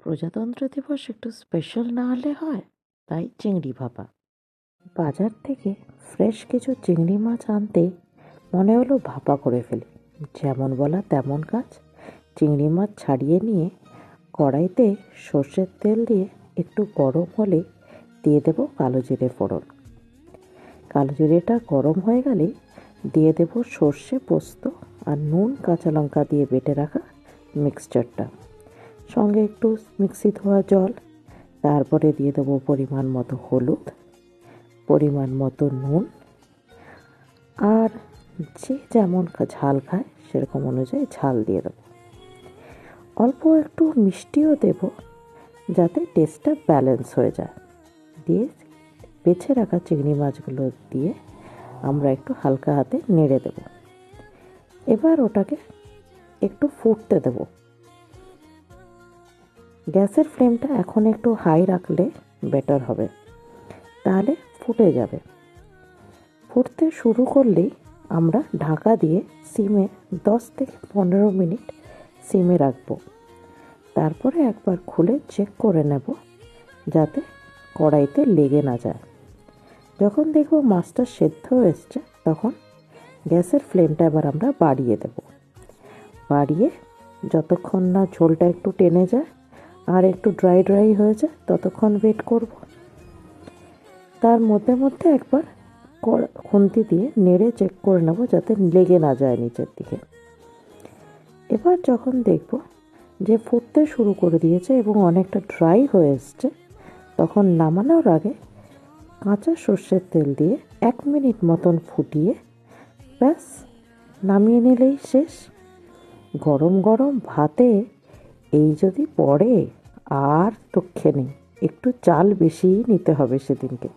প্রজাতন্ত্র দিবস একটু স্পেশাল না হলে হয়, তাই চিংড়ি ভাপা। বাজার থেকে ফ্রেশ কিছু চিংড়ি মাছ আনতে মনে হলো ভাপা করে ফেলি। যেমন বলা তেমন কাজ। চিংড়ি মাছ ছাড়িয়ে নিয়ে কড়াইতে সর্ষের তেল দিয়ে একটু গরম হলে দিয়ে দেবো কালো জিরে ফোড়ন। কালো জিরেটা গরম হয়ে গেলে দিয়ে দেবো সর্ষে, পোস্ত আর নুন, কাঁচা লঙ্কা দিয়ে বেটে রাখা মিক্সচারটা, সঙ্গে একটু মিক্সি ধোয়া জল। তারপরে দিয়ে দেবো পরিমাণ মতো হলুদ, পরিমাণ মতো নুন, আর যে যেমন ঝাল খায় সেরকম অনুযায়ী ঝাল দিয়ে দেবো। অল্প একটু মিষ্টিও দেব যাতে টেস্টটা ব্যালেন্স হয়ে যায়। দিয়ে বেছে রাখা চিংড়ি মাছগুলো দিয়ে আমরা একটু হালকা হাতে নেড়ে দেব। এবার ওটাকে একটু ফুটতে দেব। গ্যাসের ফ্লেমটা এখন একটু হাই রাখলে বেটার হবে, তাহলে ফুটে যাবে। ফুটতে শুরু করলেই আমরা ঢাকা দিয়ে সিমে 10 থেকে 15 মিনিট সিমে রাখবো। তারপরে একবার খুলে চেক করে নেব যাতে কড়াইতে লেগে না যায়। যখন দেখব মাছটা সেদ্ধ হয়ে এসছে তখন গ্যাসের ফ্লেমটা এবার আমরা বাড়িয়ে দেব। বাড়িয়ে যতক্ষণ না ঝোলটা একটু টেনে যায় আর একটু ড্রাই ড্রাই হয়ে যায় ততক্ষণ ওয়েট করব। তার মধ্যে মধ্যে একবার খুন্তি দিয়ে নেড়ে চেক করে নেব যাতে লেগে না যায় নিচের দিকে। এবার যখন দেখব যে ফুটতে শুরু করে দিয়েছে এবং অনেকটা ড্রাই হয়ে এসছে, তখন নামানোর আগে কাঁচা সর্ষের তেল দিয়ে 1 মিনিট মতন ফুটিয়ে ব্যাস নামিয়ে নিলেই শেষ। গরম গরম ভাতে এই যদি পড়ে আর রক্ষে নেই। একটু চাল বেশিই নিতে হবে সেদিনকে।